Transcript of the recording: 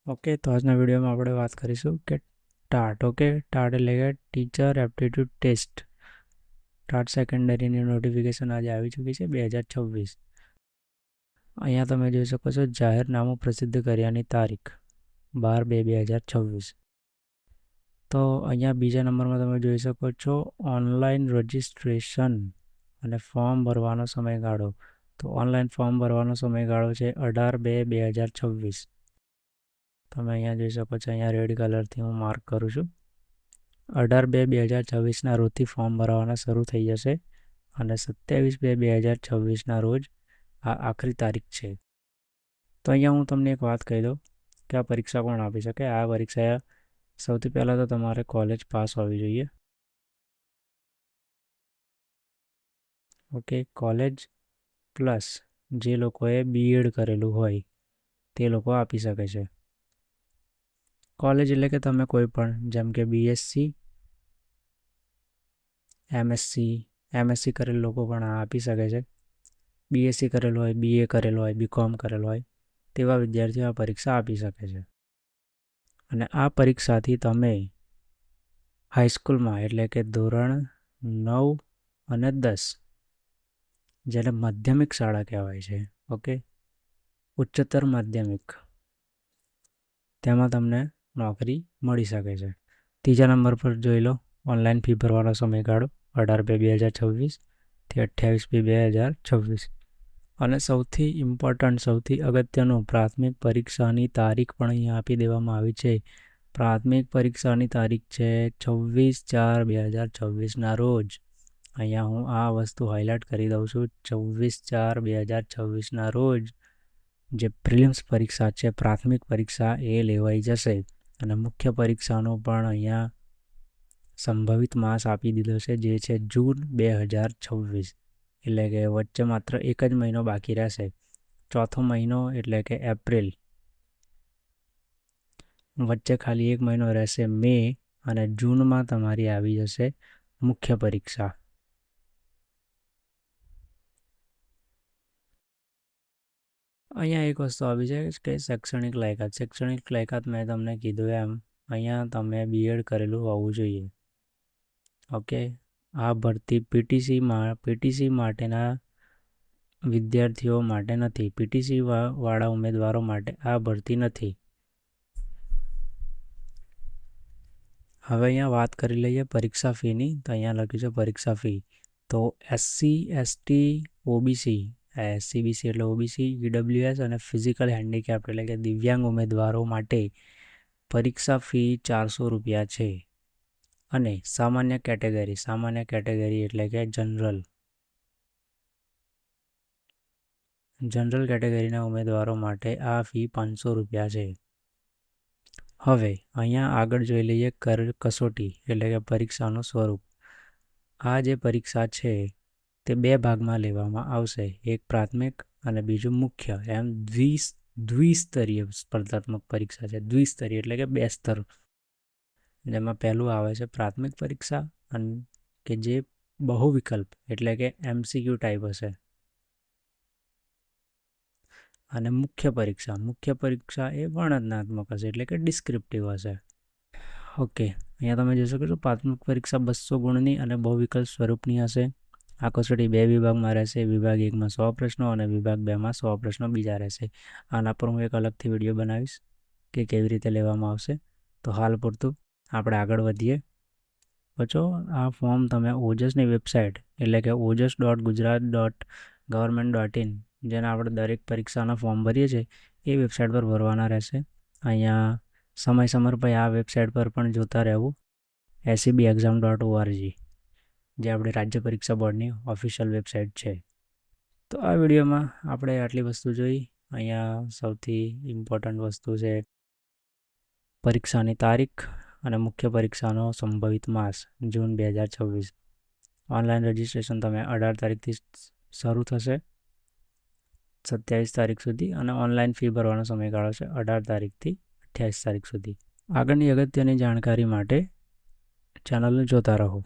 Okay, તો આજના વિડીયોમાં આપણે વાત કરીશું કે ટાટ. ટાટ એટલે કે ટીચર એપ્ટિટ્યૂડ ટેસ્ટ. ટાટ સેકન્ડરીની નોટિફિકેશન આજે આવી ચૂકી છે 2026. અહીંયા તમે જોઈ શકો છો જાહેરનામું પ્રસિદ્ધ કર્યાની તારીખ 12/2/2026. તો અહીંયા બીજા નંબરમાં તમે જોઈ શકો છો ઓનલાઈન રજિસ્ટ્રેશન અને ફોર્મ ભરવાનો સમયગાળો. તો ઓનલાઈન ફોર્મ ભરવાનો સમયગાળો છે 18/2/2026. તમે અહીંયા જોઈ શકો છો, અહીંયા રેડ કલરથી હું માર્ક કરું છું. 18/2/2026ના રોજથી ફોર્મ ભરવાના શરૂ થઈ જશે અને 27/2/2026ના રોજ આ આખરી તારીખ છે. તો અહીંયા હું તમને એક વાત કહી દઉં કે આ પરીક્ષા કોણ આપી શકે. આ પરીક્ષા સૌથી પહેલાં તો તમારે કોલેજ પાસ હોવી જોઈએ. ઓકે, કોલેજ પ્લસ જે લોકોએ બીએડ કરેલું હોય તે લોકો આપી શકે છે. કોલેજ એટલે કે તમે કોઈ પણ, જેમ કે બીએસસી, એમએસસી કરેલા લોકો પણ આ આપી શકે છે. બીએસસી કરેલું હોય, બીએ કરેલું હોય, બીકોમ કરેલું હોય તેવા વિદ્યાર્થીઓ આ પરીક્ષા આપી શકે છે. અને આ પરીક્ષાથી તમે હાઈસ્કૂલમાં એટલે કે ધોરણ 9 અને 10, જેને માધ્યમિક શાળા કહેવાય છે, ઓકે, ઉચ્ચતર માધ્યમિક, તેમાં તમને નોકરી મળી શકે છે. ત્રીજા નંબર પર જોઈ લો ઓનલાઈન ફી ભરવાનો સમયગાળો 18/2/2026 થી 28/2/2026. અને સૌથી ઇમ્પોર્ટન્ટ, સૌથી અગત્યનું, પ્રાથમિક પરીક્ષાની તારીખ પણ અહીંયા આપી દેવામાં આવી છે. પ્રાથમિક પરીક્ષાની તારીખ છે 26/4/2026ના રોજ. અહીંયા હું આ વસ્તુ હાઇલાઇટ કરી દઉં છું. 26/4/2026ના રોજ જે પ્રિલિમ્સ પરીક્ષા છે, પ્રાથમિક પરીક્ષા, એ લેવાઈ જશે. અને મુખ્ય પરીક્ષાનો પણ અહીંયા સંભવિત માસ આપી દીધો છે, જે છે જૂન 2026. એટલે કે વચ્ચે માત્ર એક જ મહિનો બાકી રહેશે. ચોથો મહિનો એટલે કે એપ્રિલ. વચ્ચે ખાલી એક મહિનો રહેશે મે, અને જૂનમાં તમારી આવી જશે મુખ્ય પરીક્ષા. અહીંયા એક વસ્તુ આવી છે કે શૈક્ષણિક લાયકાત. શૈક્ષણિક લાયકાત મેં તમને કીધું એમ અહીંયા તમે બીએડ કરેલું હોવું જોઈએ. ઓકે, આ ભરતી પીટીસી માટેના વિદ્યાર્થીઓ માટે નથી. પીટીસી વાળા ઉમેદવારો માટે આ ભરતી નથી. હવે અહીંયા વાત કરી લઈએ પરીક્ષા ફીની. તો અહીંયા લખ્યું છે પરીક્ષા ફી. તો એસસી, એસટી, ઓબીસી, એસસીબીસી એટલે ઓબીસી, ઈડબ્લ્યુએસ અને ફિઝિકલ હેન્ડીકેપ એટલે કે દિવ્યાંગ ઉમેદવારો માટે પરીક્ષા ફી 400 રૂપિયા છે. અને સામાન્ય કેટેગરી એટલે કે જનરલ કેટેગરીના ઉમેદવારો માટે આ ફી 500 રૂપિયા છે. હવે અહીંયા આગળ જોઈ લઈએ કસોટી એટલે કે પરીક્ષાનું સ્વરૂપ. આ જે પરીક્ષા છે તે 2 ભાગમાં લેવામાં આવશે. એક પ્રાથમિક અને બીજું મુખ્ય. એમ દ્વિસ્તરીય સ્પર્ધાત્મક પરીક્ષા છે. દ્વિસ્તરીય એટલે કે 2 સ્તર. જેમાં પહેલું આવે છે પ્રાથમિક પરીક્ષા, કે જે બહુ વિકલ્પ એટલે કે એમસીક્યુ ટાઈપ હશે. અને મુખ્ય પરીક્ષા એ વર્ણનાત્મક હશે એટલે કે ડિસ્ક્રિપ્ટિવ હશે. ઓકે, અહીંયા તમે જોઈ શકો છો પ્રાથમિક પરીક્ષા 200 ગુણની અને બહુ વિકલ્પ સ્વરૂપની હશે. આ કસોટી 2 વિભાગમાં રહેશે. વિભાગ 1માં 100 પ્રશ્નો અને વિભાગ 2માં 100 પ્રશ્નો બીજા રહેશે. આના પર હું એક અલગથી વિડીયો બનાવીશ કે કેવી રીતે લેવામાં આવશે. તો હાલ પૂરતું આપણે આગળ વધીએ. પછી આ ફોર્મ તમે ઓજસની વેબસાઇટ એટલે કે ojas.gujarat.government.in, જેને આપણે દરેક પરીક્ષાના ફોર્મ ભરીએ છીએ, એ વેબસાઇટ પર ભરવાના રહેશે. અહીંયા સમય પર આ વેબસાઇટ પર પણ જોતા રહેવું. SEBexam.org, જે આપણી રાજ્ય પરીક્ષા બોર્ડની ઓફિશિયલ વેબસાઇટ છે. તો આ વિડીયોમાં આપણે આટલી વસ્તુ જોઈ. અહીંયા સૌથી ઇમ્પોર્ટન્ટ વસ્તુ છે પરીક્ષાની તારીખ અને મુખ્ય પરીક્ષાનો સંભવિત માસ જૂન 2026. ઓનલાઈન રજિસ્ટ્રેશન તમે 18 તારીખથી શરૂ થશે 27 તારીખ સુધી, અને ઓનલાઈન ફી ભરવાનો સમયગાળો છે 18 તારીખથી 28 તારીખ સુધી. આગળની અગત્યની જાણકારી માટે ચેનલને જોતા રહો.